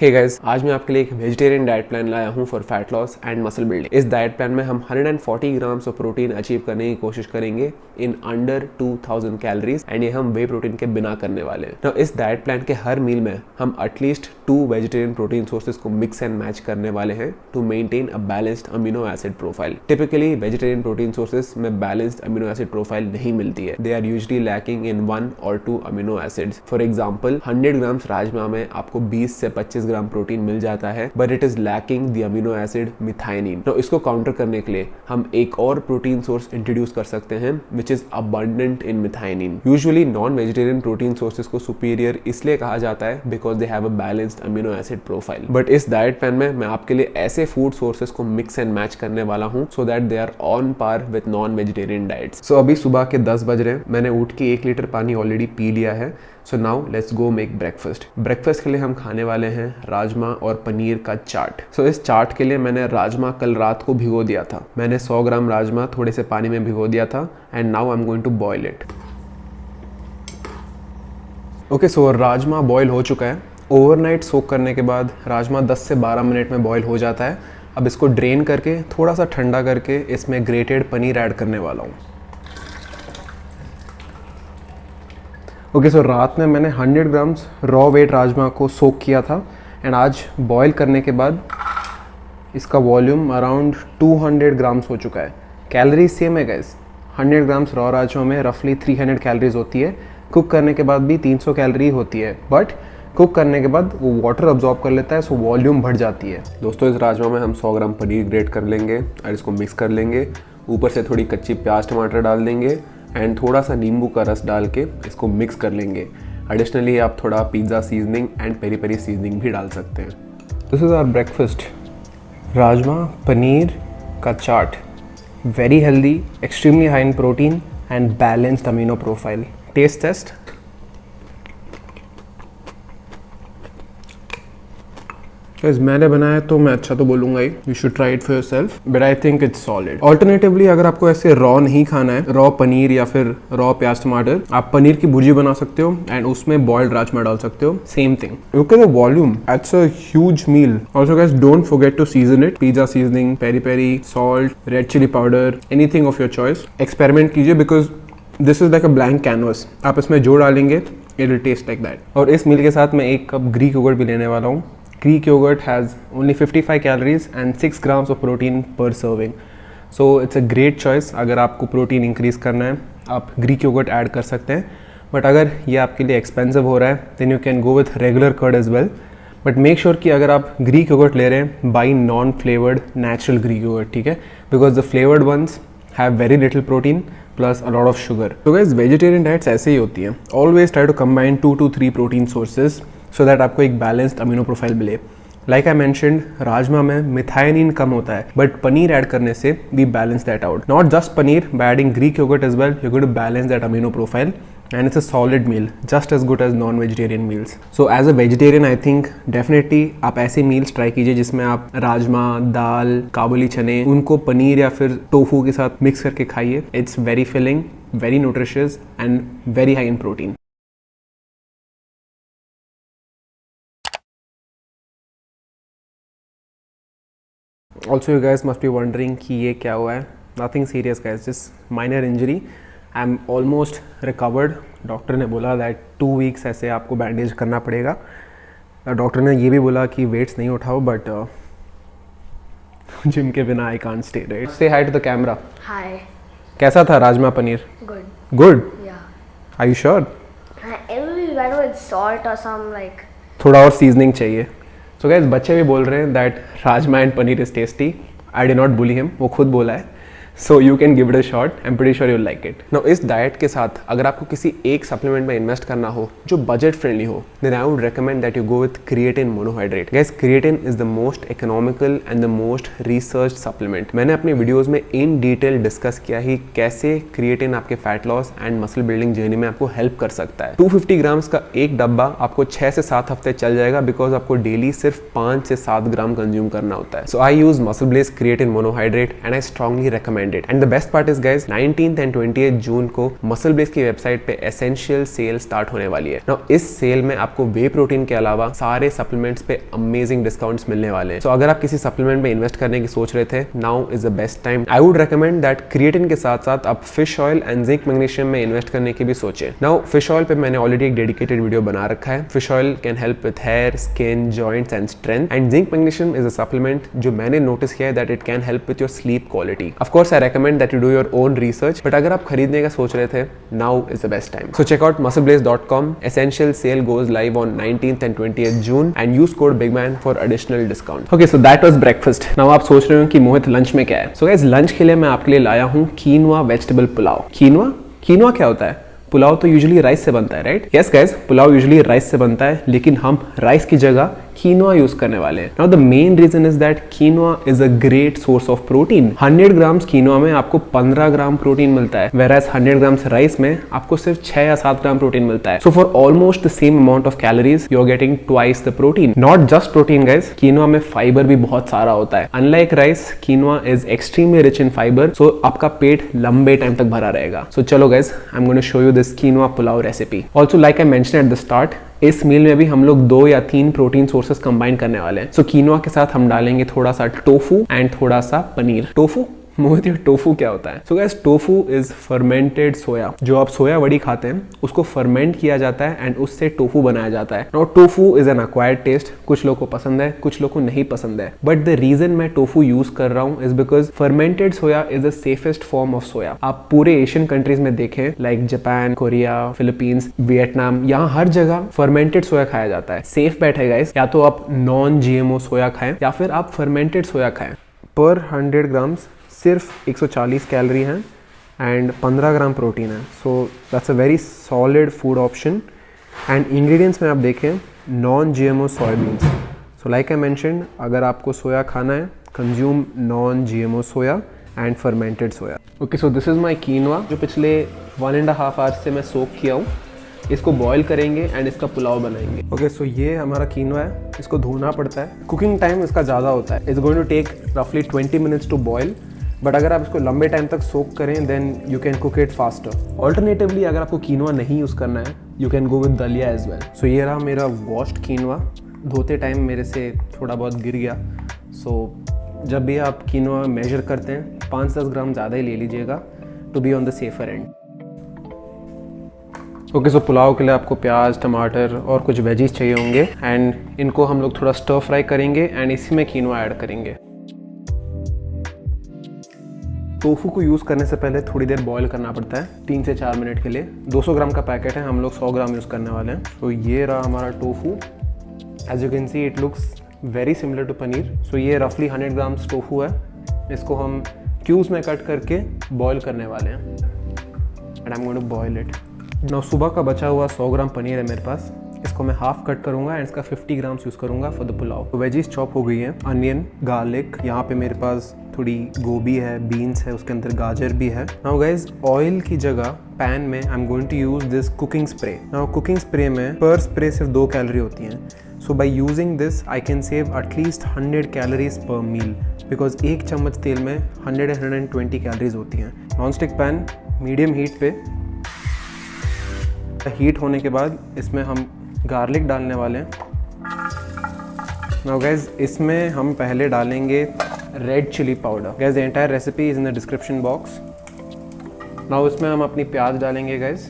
Hey guys, आज मैं आपके लिए एक वेजिटेरियन डाइट प्लान लाया हूँ for fat loss and muscle building. इस डाइट प्लान में हम 140 ग्राम्स ऑफ प्रोटीन अचीव करने की कोशिश करेंगे इन अंडर 2000 कैलोरीज एंड ये हम वे प्रोटीन के बिना करने वाले हैं। तो इस डाइट प्लान के हर मील में हम एटलीस्ट 2 वेजिटेरियन प्रोटीन सोर्सेज को मिक्स एंड मैच करने वाले हैं to maintain a balanced amino acid profile. Typically vegetarian protein sources में बैलेंस्ड अमीनो एसिड प्रोफाइल नहीं मिलती है। They are usually lacking in 1 or 2 amino acids. For example 100 grams rajma में आपको 20 से 25 ग्राम प्रोटीन मिल जाता है, but it is lacking the amino acid methionine. तो इसको काउंटर करने के लिए हम एक और प्रोटीन सोर्स इंट्रोड्यूस कर सकते हैं which is abundant in methionine. Usually non vegetarian protein sources को सुपीरियर इसलिए कहा जाता है because they have a balanced amino acid profile. But इस डाइट प्लान में मैं आपके लिए ऐसे फूड सोर्सेज को मिक्स एंड मैच करने वाला हूँ so that they are on par with non vegetarian diets. So अभी सुबह के 10 बज रहे हैं, मैंने उठ के 1 लीटर पानी ऑलरेडी पी लिया है। So now let's go make breakfast. Breakfast के लिए हम खाने वाले हैं राजमा और पनीर का चाट। सो इस चाट के लिए मैंने राजमा कल रात को भिगो दिया था। मैंने 100 ग्राम राजमा थोड़े से पानी में भिगो दिया था and now I am going to boil it. Okay, so rajma boil हो चुका है। ओवरनाइट सोक करने के बाद राजमा 10 से 12 मिनट में बॉईल हो जाता है। अब इसको ड्रेन करके थोड़ा सा ठंडा करके इसमें ग्रेटेड पनीर ऐड करने वाला हूँ। ओके, सो रात में मैंने 100 ग्राम्स रॉ वेट राजमा को सोक किया था एंड आज बॉईल करने के बाद इसका वॉल्यूम अराउंड 200 ग्राम्स हो चुका है। कैलोरीज सेम है गाइस, 100 ग्राम्स रॉ राजमा में रफली 300 कैलोरीज होती है। कुक करने के बाद भी 300 कैलोरी होती है, बट कुक करने के बाद वो वाटर अब्जॉर्ब कर लेता है, सो वॉल्यूम बढ़ जाती है। दोस्तों, इस राजमा में हम 100 ग्राम पनीर ग्रेट कर लेंगे और इसको मिक्स कर लेंगे। ऊपर से थोड़ी कच्ची प्याज टमाटर डाल देंगे एंड थोड़ा सा नींबू का रस डाल के इसको मिक्स कर लेंगे। एडिशनली आप थोड़ा pizza seasoning and peri peri seasoning भी डाल सकते हैं। This is our breakfast, rajma paneer का chaat. Very healthy, extremely high in protein and balanced amino profile. Taste taste. मैंने बनाया तो मैं अच्छा तो बोलूँगा ही, you should try it for yourself, but I think it's solid. Alternatively अगर आपको ऐसे रॉ नहीं खाना है, रॉ पनीर या फिर रॉ प्याज टमाटर, आप पनीर की भुर्जी बना सकते हो एंड उसमें बॉइल्ड राजमा डाल सकते हो। Same thing. Look at the volume, it's a huge meal. Also guys, don't forget to season it. Pizza seasoning, peri peri, salt, red chilli powder, anything of your choice. Experiment कीजिए because this is like a blank canvas. आप इसमें जो डालेंगे it will taste like that. और इस मील के साथ मैं 1 कप ग्रीक योगर्ट भी लेने वाला हूँ। Greek yogurt has only 55 calories and 6 grams of protein per serving. So it's a great choice। अगर आपको प्रोटीन इंक्रीज करना है आप Greek yogurt ऐड कर सकते हैं, बट अगर ये आपके लिए एक्सपेंसिव हो रहा है then you can go with regular curd as well। But make sure कि अगर आप Greek yogurt ले रहे हैं buy non-flavored natural Greek yogurt, ठीक है, because the flavored ones have very little protein plus a lot of sugar। So guys, vegetarian diets ऐसे ही होती हैं। Always try to combine 2 to 3 protein sources so that आपको एक balanced amino profile मिले। Like I mentioned, rajma में मिथाइनिन कम होता है, but paneer add करने से we balance that out. Not just paneer, by adding Greek yogurt as well, you going to balance that amino profile and it's a solid meal, just as good as non vegetarian meals. So as a vegetarian I think definitely आप ऐसे meals try कीजिए जिसमें आप राजमा, दाल, काबुली चने, उनको पनीर या फिर tofu के साथ मिक्स करके खाइए। It's very filling, very nutritious and very high in protein. Also you guys must be wondering कि ये क्या हुआ है। Nothing serious guys, just minor injury। I'm almost recovered। Doctor ने बोला that 2 weeks ऐसे आपको बैंडेज करना पड़ेगा। डॉक्टर ने ये भी बोला कि वेट्स नहीं उठाओ, बट जिम के बिना I can't stay right। Say hi to the camera। Hi। कैसा था rajma paneer? Good। Good? Yeah। Are you sure? It will be better with salt or some like। थोड़ा और सीजनिंग चाहिए। सो गाइस, बच्चे भी बोल रहे हैं that rajma and paneer is tasty. I did not bully him, वो खुद बोला है। So you can give it a shot, I am pretty sure you will like it. Now इस डाइट के साथ अगर आपको किसी एक सप्लीमेंट में इन्वेस्ट करना हो जो बजट फ्रेंडली हो, then I would recommend that you go with creatine monohydrate. Guys, creatine is the most economical and the most research supplement. मैंने अपने वीडियोज में इन डिटेल डिस्कस किया ही कैसे क्रिएटिन आपके fat loss and muscle building journey में आपको help कर सकता है। 250 ग्राम्स का एक डब्बा आपको 6 से 7 हफ्ते चल जाएगा बिकॉज आपको डेली सिर्फ 5 से 7 ग्राम कंज्यूम करना होता है। So I use MuscleBlaze creatine monohydrate and I strongly recommend recommend it. And the best part is guys, 19th and 20th जून को मसल ब्लेज की वेबसाइट पे एसेंशियल सेल स्टार्ट होने वाली है. Now इस सेल में आपको वे प्रोटीन के अलावा सारे सप्लीमेंट्स पे अमेजिंग डिस्काउंट्स मिलने वाले हैं. So अगर आप किसी सप्लीमेंट में इन्वेस्ट करने की सोच रहे थे, now is the best time. I would recommend that creatine के साथ साथ आप fish oil and zinc magnesium में इन्वेस्ट करने की भी सोचें. नाउ फिश ऑयल पे मैंने ऑलरेडी एक डेडिकेटेड वीडियो बना रखा है. Fish oil can help with hair, skin, joints and strength. And zinc magnesium is a supplement जो मैंने नोटिस किया है that it can help with your sleep quality. Of course I recommend that you do your own research, but अगर आप खरीदने का सोच रहे थे, now is the best time. So check out muscleblaze.com. Essential sale goes live on 19th and 20th June and use code BIGMAN for additional discount. Okay, so that was breakfast. Now आप सोच रहे हो कि मोहित lunch में क्या है. So guys, lunch के लिए मैं आपके लिए लाया हूँ कीनवा वेजिटेबल पुलाव. कीनवा क्या होता है? पुलाव तो यूजुअली राइस से बनता है, right? Yes guys, pulao usually rice से बनता है, लेकिन हम राइस की जगह कीनवा यूज करने वाले हैं. Now the main reason is that quinoa is a great source of protein. 100 grams quinoa में आपको 15 ग्राम प्रोटीन मिलता है, whereas 100 ग्राम्स राइस में आपको सिर्फ 6 या 7 ग्राम प्रोटीन मिलता है. So for almost the same amount of calories you are getting twice the protein. Not just protein guys, quinoa में फाइबर भी बहुत सारा होता है. Unlike rice, quinoa is extremely rich in fibre, so आपका पेट लंबे टाइम तक भरा रहेगा. सो चलो guys, I am going to show you this quinoa pulao recipe. Also like I mentioned at the start, इस मील में भी हम लोग 2 या 3 प्रोटीन सोर्सेस कंबाइन करने वाले हैं. सो कीनवा के साथ हम डालेंगे थोड़ा सा टोफू एंड थोड़ा सा पनीर. टोफू मोहित, टोफू क्या होता है? So guys, tofu is fermented soya. जो आप सोया वड़ी खाते हैं उसको फर्मेंट किया जाता है एंड उससे टोफू बनाया जाता है. Now tofu is an acquired taste. कुछ लोगों को पसंद है, कुछ लोगों को नहीं पसंद है, बट द रीजन मैं टोफू यूज कर रहा हूँ is because fermented soya is the safest form of सोया. आप पूरे एशियन कंट्रीज में देखें, like Japan, Korea, Philippines, Vietnam, यहाँ हर जगह फर्मेंटेड सोया खाया जाता है. सेफ बैठ है गाइस. या तो आप नॉन GMO सोया खाएं या फिर आप फर्मेंटेड सोया खाएं. पर 100 ग्राम्स सिर्फ 140 कैलोरी हैं एंड 15 ग्राम प्रोटीन है. So that's a very solid food option. And ingredients में आप देखें, non GMO soyabeans. So like I mentioned, अगर आपको सोया खाना है, consume non GMO soya and fermented soya. Okay, so this is my quinoa जो पिछले 1.5 आवर्स से मैं सोक किया हूँ. इसको बॉईल करेंगे एंड इसका पुलाव बनाएंगे. ओके, सो ये हमारा कीनवा है. इसको धोना पड़ता है. कुकिंग टाइम इसका ज़्यादा होता है. इट्स गोइंग टू टेक रफली 20 मिनट्स टू बॉयल, बट अगर आप इसको लंबे टाइम तक सोक करें then you can cook it faster. Alternatively अगर आपको कीनवा नहीं यूज़ करना है, you can go with daliya as well. So ये रहा मेरा वॉश्ड कीनवा. धोते टाइम मेरे से थोड़ा बहुत गिर गया. सो जब भी आप कीनवा मेजर करते हैं, 5-10 ग्राम ज़्यादा ही ले लीजिएगा to be on the safer end. Okay, so pulao के लिए आपको प्याज, टमाटर और कुछ वेजीज चाहिए होंगे एंड इनको हम लोग थोड़ा स्टर फ्राई करेंगे एंड इसी में कीनवा ऐड करेंगे. टोफू को यूज़ करने से पहले थोड़ी देर बॉईल करना पड़ता है, 3 से 4 मिनट के लिए. 200 ग्राम का पैकेट है, हम लोग 100 ग्राम यूज़ करने वाले हैं. तो ये रहा हमारा tofu. As you can see it looks very similar to paneer. So ये रफली 100 ग्राम्स टोफू है. इसको हम क्यूब्स में कट करके बॉईल करने वाले हैं and I am going to boil it. Now सुबह का बचा हुआ 100 ग्राम पनीर है मेरे पास. इसको मैं हाफ कट करूंगा एंड इसका 50 ग्राम्स यूज़ करूंगा फॉर द पुलाव. तो वेजीज चॉप हो गई हैं, अनियन, गार्लिक, यहाँ पे मेरे पास थोड़ी गोभी है, बीन्स है, उसके अंदर गाजर भी है. नाउ गाइज, ऑयल की जगह पैन में I am going to use this cooking spray. Now cooking spray में पर स्प्रे सिर्फ 2 कैलोरी होती हैं. So by using this I can save at least 100 calories per meal, because 1 चम्मच तेल में 100-120 कैलोरीज होती हैं. Non stick pan, medium heat पे. हीट होने के बाद इसमें हम गार्लिक डालने वाले हैं. नाउ गाइज, इसमें हम पहले डालेंगे red chilli powder. Guys, the entire recipe is in the description box. Now इसमें हम अपनी प्याज डालेंगे गाइज.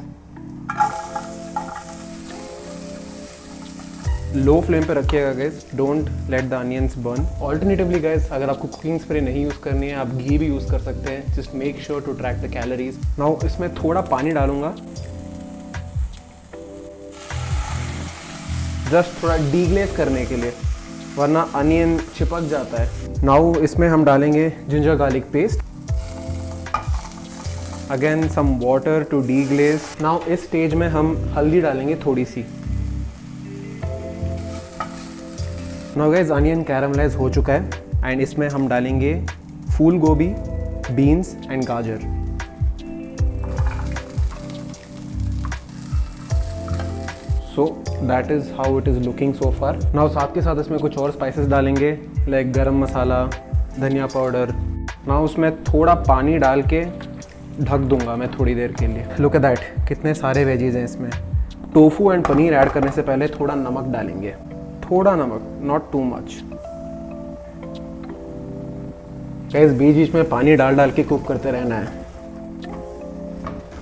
लो फ्लेम पे रखिएगा guys, don't let the onions burn. Alternatively guys, अगर आपको कुकिंग स्प्रे नहीं यूज़ करनी है, आप घी भी यूज़ कर सकते हैं. Just make sure to track the calories. Now इसमें थोड़ा पानी डालूंगा, जस्ट थोड़ा डीग्लेज करने के लिए, वरना अनियन चिपक जाता है. नाउ इसमें हम डालेंगे ginger garlic paste. Again some water to deglaze. Now इस स्टेज में हम हल्दी डालेंगे थोड़ी सी. नाउ गाइस, अनियन कैरमलाइज हो चुका है एंड इसमें हम डालेंगे फूल गोभी, बीन्स एंड गाजर. So that is how it is looking so far. Now साथ के साथ इसमें कुछ और स्पाइसेस डालेंगे, लाइक गरम मसाला, धनिया पाउडर, ना उसमें थोड़ा पानी डाल के ढक दूंगा मैं थोड़ी देर के लिए। लुक एट दैट, कितने सारे वेजीज हैं इसमें। टोफू एंड पनीर ऐड करने से पहले थोड़ा नमक डालेंगे, थोड़ा नमक, नॉट टू मच। गाइस बीच बीच में पानी डाल डाल के कुक करते रहना है।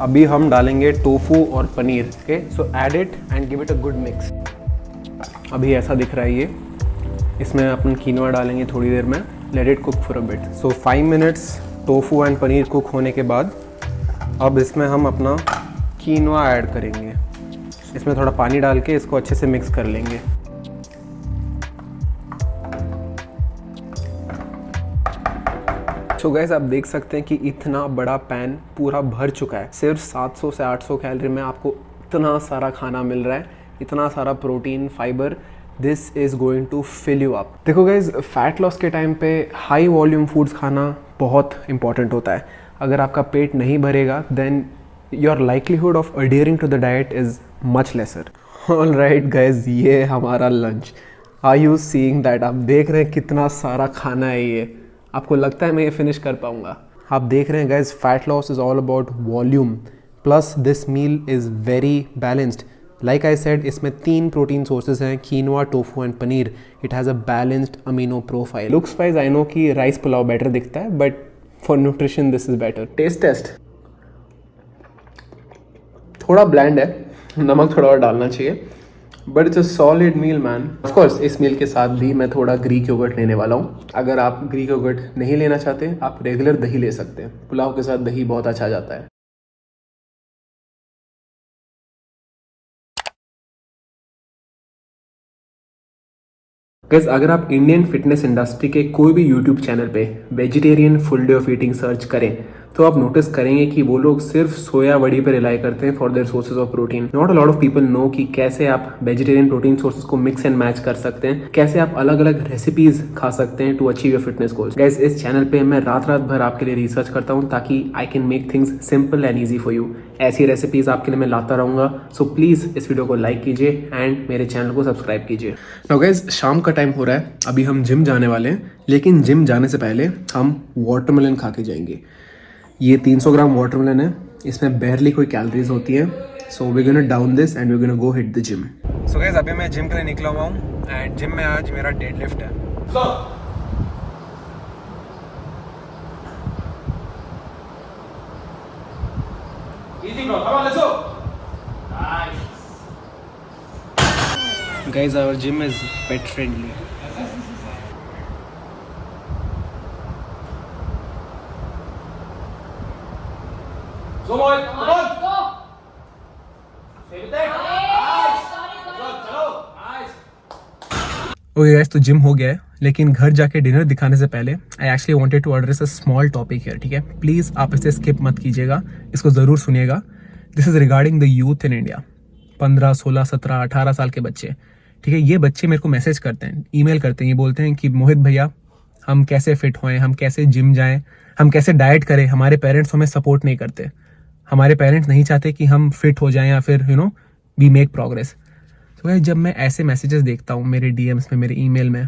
अभी हम डालेंगे टोफू और paneer. Okay, so add it and give it a good mix. अभी ऐसा दिख रहा है ये। इसमें अपन कीनोआ डालेंगे थोड़ी देर में। Let it cook for a bit. So 5 minutes tofu and paneer cook होने के बाद अब इसमें हम अपना कीनोआ ऐड करेंगे। इसमें थोड़ा पानी डाल के इसको अच्छे से मिक्स कर लेंगे। सो गाइस आप देख सकते हैं कि इतना बड़ा पैन पूरा भर चुका है। सिर्फ 700 से 800 कैलोरी में आपको इतना सारा खाना मिल रहा है, इतना सारा protein, fibre. This is going to fill you up. देखो गाइज, फैट लॉस के टाइम पे हाई वॉल्यूम फूड्स खाना बहुत इंपॉर्टेंट होता है। अगर आपका पेट नहीं भरेगा then your likelihood of adhering to the diet is much lesser. All right guys, ये हमारा लंच। Are you seeing that? आप देख रहे हैं कितना सारा खाना है ये। आपको लगता है मैं ये फिनिश कर पाऊँगा? आप देख रहे हैं guys, fat loss is all about volume, plus this meal is very balanced. Like I said, इसमें 3 प्रोटीन सोर्सेज हैं, quinoa, tofu and paneer. It has a balanced amino profile. Looks wise I know कि rice pulao better दिखता है, but for nutrition this is better. Taste थोड़ा bland है, नमक थोड़ा और डालना चाहिए, but it's a solid meal man. Of course इस मील के साथ भी मैं थोड़ा ग्रीक योगर्ट लेने वाला हूँ। अगर आप ग्रीक योगर्ट नहीं लेना चाहते, आप रेगुलर दही ले सकते हैं। पुलाव के साथ दही बहुत अच्छा जाता है। गाइस, अगर आप इंडियन फिटनेस इंडस्ट्री के कोई भी यूट्यूब चैनल पे vegetarian full day of eating search करें तो आप नोटिस करेंगे कि वो लोग सिर्फ सोया वड़ी पर रिलाई करते हैं for their sources of protein. Not a lot of people know कि कैसे आप वेजिटेरियन प्रोटीन सोर्सेज को मिक्स एंड मैच कर सकते हैं, कैसे आप अलग अलग रेसिपीज खा सकते हैं to achieve your fitness goals. Guys, इस चैनल पे मैं रात भर आपके लिए रिसर्च करता हूँ ताकि I can make things simple and easy for you. ऐसी रेसिपीज आपके लिए मैं लाता रहूंगा। सो प्लीज इस वीडियो को लाइक कीजिए एंड मेरे चैनल को सब्सक्राइब कीजिए। नाउ गाइस, शाम का टाइम हो रहा है, अभी हम जिम जाने वाले हैं, लेकिन जिम जाने से पहले हम वाटरमेलन खा के जाएंगे। ये 300 ग्राम वाटरमेलन है, इसमें बेयरली कोई कैलोरीज होती है। So we gonna down this and we gonna go hit the gym. So guys, अभी मैं जिम के लिए निकला हुआ हूँ एंड जिम में आज मेरा डेडलिफ्ट है। Easy bro, come on, let's go. Nice. Guys, our gym is pet friendly. Go boy, come on. Go. Stay with that. Nice. चलो, nice. ओके गाइस, तो जिम हो गया है, लेकिन घर जाके डिनर दिखाने से पहले I actually wanted to address a small topic here. ठीक है, प्लीज़ आप इसे स्किप मत कीजिएगा, इसको ज़रूर सुनिएगा। This is regarding the youth in India. 15, 16, 17, 18 साल के बच्चे। ठीक है, ये बच्चे मेरे को मैसेज करते हैं, ईमेल करते हैं, ये बोलते हैं कि मोहित भैया, हम कैसे फिट होएं, हम कैसे जिम जाएं, हम कैसे डाइट करें। हमारे पेरेंट्स हमें सपोर्ट नहीं करते, हमारे पेरेंट्स नहीं चाहते कि हम फिट हो जाएं या फिर वी मेक प्रोग्रेस। तो जब मैं ऐसे मैसेजेस देखता हूँ मेरे डीएम्स में, मेरे ईमेल में,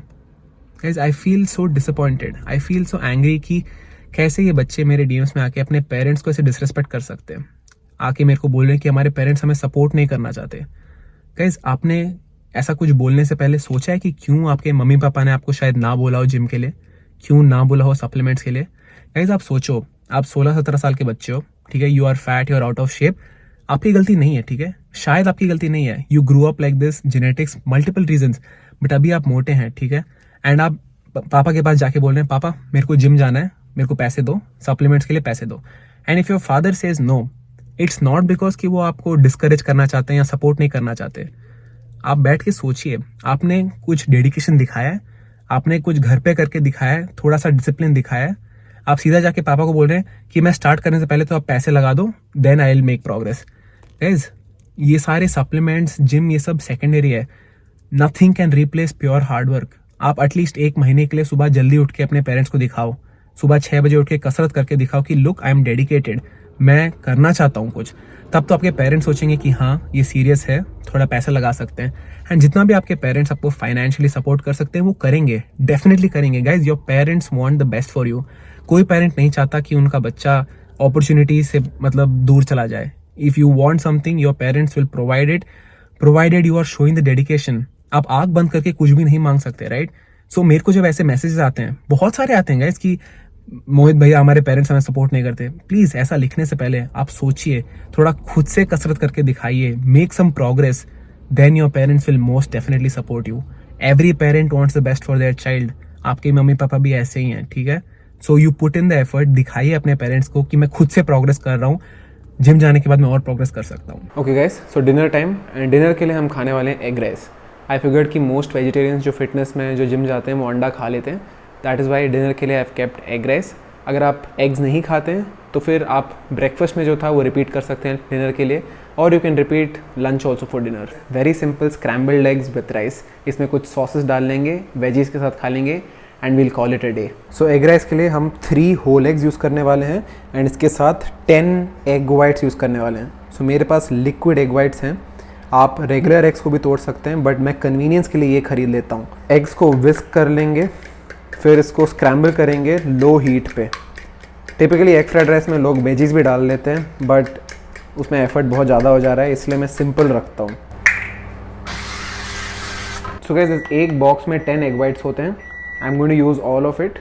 guys I feel so disappointed, I feel so angry कि कैसे ये बच्चे मेरे डीएम्स में आके अपने पेरेंट्स को ऐसे डिसरिस्पेक्ट कर सकते हैं, आके मेरे को बोल रहे हैं कि हमारे पेरेंट्स हमें सपोर्ट नहीं करना चाहते। गाइस, आपने ऐसा कुछ बोलने से पहले सोचा है कि क्यों आपके मम्मी पापा ने आपको शायद ना बोला हो जिम के लिए, क्यों ना बोला हो सप्लीमेंट्स के लिए? गाइस, आप सोचो, आप 16-17 साल के बच्चे हो, ठीक है, you are fat, you are out of shape. आपकी गलती नहीं है, ठीक है, शायद आपकी गलती नहीं है, you grow up like this, genetics, multiple reasons, but अभी आप मोटे हैं, ठीक है, एंड आप पापा के पास जाके बोल रहे हैं, पापा मेरे को जिम जाना है, मेरे को पैसे दो, सप्लीमेंट्स के लिए पैसे दो। And if your father says no, it's not because कि वो आपको डिस्करेज करना चाहते हैं या सपोर्ट नहीं करना चाहते। आप बैठ के सोचिए, आपने कुछ डेडिकेशन दिखाया है, आपने कुछ घर पे करके दिखाया है, थोड़ा सा डिसिप्लिन दिखाया है, आप सीधा जाके पापा को बोल रहे हैं कि मैं स्टार्ट करने से पहले तो आप पैसे लगा दो, then I will make progress. Guys, ये सारे सप्लीमेंट्स, जिम, ये सब सेकेंडरी है। Nothing can replace pure hard work. आप एटलीस्ट 1 महीने के लिए सुबह जल्दी उठ के अपने पेरेंट्स को दिखाओ, सुबह 6 बजे उठ के कसरत करके दिखाओ कि लुक, आई एम डेडिकेटेड, मैं करना चाहता हूँ कुछ, तब तो आपके पेरेंट्स सोचेंगे कि हाँ ये सीरियस है, थोड़ा पैसा लगा सकते हैं। एंड जितना भी आपके पेरेंट्स आपको फाइनेंशियली सपोर्ट कर सकते हैं वो करेंगे, डेफिनेटली करेंगे। Guys, your parents want the best for you. कोई पेरेंट नहीं चाहता कि उनका बच्चा अपॉर्चुनिटी से मतलब दूर चला जाए। If you want something, your parents will provide it, provided you are showing the dedication. आप आंख बंद करके कुछ भी नहीं मांग सकते, राइट? सो मेरे को जब ऐसे मैसेजेस आते हैं, बहुत सारे आते हैं गाइस, कि मोहित भैया हमारे पेरेंट्स हमें सपोर्ट नहीं करते, प्लीज ऐसा लिखने से पहले आप सोचिए, थोड़ा खुद से कसरत करके दिखाइए, make some progress, then your parents will most definitely support you. Every parent wants the best for their child. आपके मम्मी पापा भी ऐसे ही हैं, ठीक है? So you put in the effort, दिखाइए अपने पेरेंट्स को कि मैं खुद से प्रोग्रेस कर रहा हूँ, जिम जाने के बाद मैं और प्रोग्रेस कर सकता हूँ। Okay guys, so dinner time, and dinner के लिए हम खाने वाले हैं एग राइस। आई फिगर्ड कि मोस्ट वेजिटेरियंस जो फिटनेस में जो जिम जाते हैं वो अंडा खा लेते हैं, दैट इज़ वाई डिनर के लिए I have kept egg rice. अगर आप एग्स नहीं खाते हैं तो फिर आप ब्रेकफास्ट में जो था वो रिपीट कर सकते हैं डिनर के लिए, और you can repeat lunch also for dinner. Very simple scrambled eggs with rice. इसमें कुछ सॉसेस डाल लेंगे, वेजीज के साथ खा लेंगे, and we'll call it a day. So egg rice के लिए हम 3 होल एग्स यूज़ करने वाले हैं, एंड इसके साथ 10 एग वाइट्स यूज़ करने वाले हैं। सो मेरे पास लिक्विड एग वाइट्स हैं, आप रेगुलर एग्स को भी तोड़ सकते हैं, बट मैं कन्वीनियंस के लिए ये खरीद लेता हूँ। एग्स को विस्क कर लेंगे, फिर इसको स्क्रैम्बल करेंगे लो हीट पे। टिपिकली एग फ्राइड राइस में लोग वेजीज भी डाल लेते हैं, बट उसमें एफर्ट बहुत ज़्यादा हो जा रहा है, इसलिए मैं सिंपल रखता हूँ। सो गाइस, एक बॉक्स में 10 एग वाइट्स होते हैं। I am going to use all of it.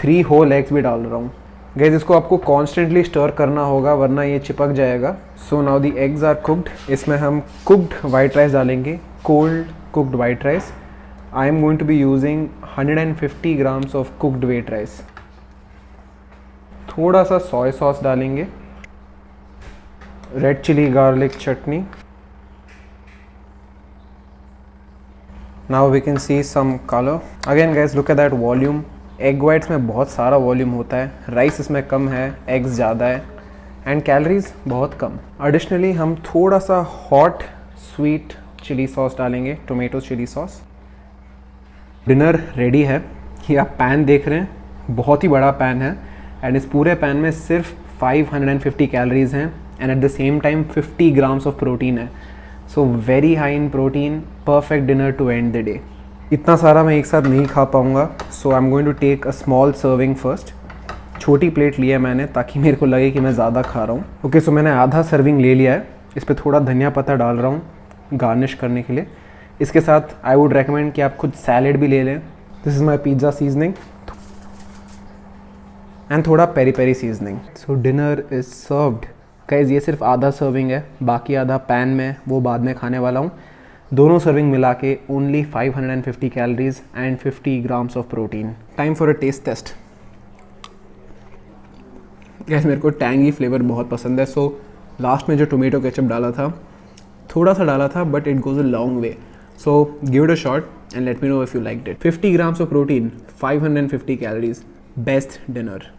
3 whole eggs भी डाल रहा हूँ। गाइस, इसको आपको कॉन्स्टेंटली स्टर करना होगा वरना ये चिपक जाएगा। So now the eggs are cooked. इसमें हम कुक्ड वाइट राइस डालेंगे, cold cooked white rice. I am going to be using 150 grams of cooked wheat rice. थोड़ा सा सोया सॉस डालेंगे, red chilli garlic chutney. Now we can see some colour. Again guys, look at that volume. Egg whites में बहुत सारा volume होता है, rice इसमें कम है, एग्स ज़्यादा है, एंड कैलोरीज बहुत कम। एडिशनली हम थोड़ा सा हॉट स्वीट चिली सॉस डालेंगे, tomato chilli sauce. Dinner ready है। ये आप पैन देख रहे हैं, बहुत ही बड़ा पैन है, एंड इस पूरे पैन में सिर्फ 550 कैलोरीज हैं, and at the same time 50 grams of protein है। So very high in protein, perfect dinner to end the day. इतना सारा मैं एक साथ नहीं खा पाऊँगा, so I am going to take a small serving first. छोटी प्लेट लिया मैंने ताकि मेरे को लगे कि मैं ज़्यादा खा रहा हूँ। ओके, सो मैंने आधा सर्विंग ले लिया है। इस पर थोड़ा धनिया पत्ता डाल रहा हूँ गार्निश करने के लिए। इसके साथ आई वुड रेकमेंड कि आप खुद सैलेड भी ले लें। This is my pizza seasoning, and थोड़ा peri peri seasoning. So dinner is served. Guys, ये सिर्फ आधा सर्विंग है, बाकी आधा पैन में वो बाद में खाने वाला हूँ। दोनों सर्विंग मिला के only 550 calories and 50 grams of protein. Time for a taste test. Guys, मेरे को टैंगी फ्लेवर बहुत पसंद है, सो लास्ट में जो टोमेटो केचप डाला था, थोड़ा सा डाला था, but it goes a long way. So give it a shot and let me know if you liked it. 50 grams of protein, 550 calories, best dinner.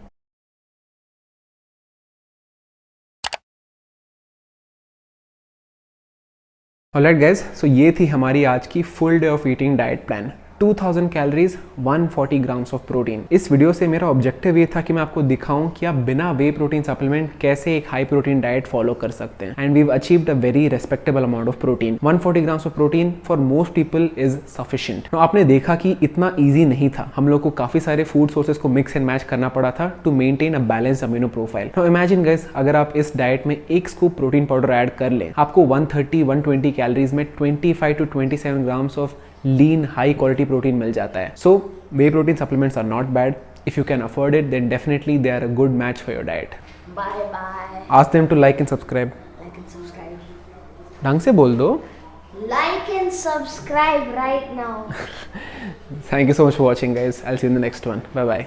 Alright guys, so ये थी हमारी आज की full day of eating diet plan. 2000 calories, 140 grams of protein. इस video से मेरा objective ये था कि मैं आपको दिखाऊं कि आप बिना वे प्रोटीन सप्लीमेंट कैसे एक हाई प्रोटीन डाइट फॉलो कर सकते हैं, and we've achieved a very respectable amount of protein. 140 grams of protein for most people is sufficient. आपने देखा कि इतना ईजी नहीं था, हम लोग को काफी सारे फूड सोर्सेज को मिक्स एंड मैच करना पड़ा था to maintain a balance amino profile. Now imagine guys, अगर आप इस डाइट में 1 स्कूप प्रोटीन पाउडर ऐड कर लें, आपको 130-120 कैलोरीज में 25 to 27 grams of lean high quality protein मिल जाता है। So whey protein supplements are not bad. If you can afford it, then definitely they are a good match for your diet. Bye bye. Ask them to like and subscribe. Like and subscribe. ढंग से बोल दो। Like and subscribe right now. Thank you so much for watching, guys. I'll see you in the next one. Bye bye.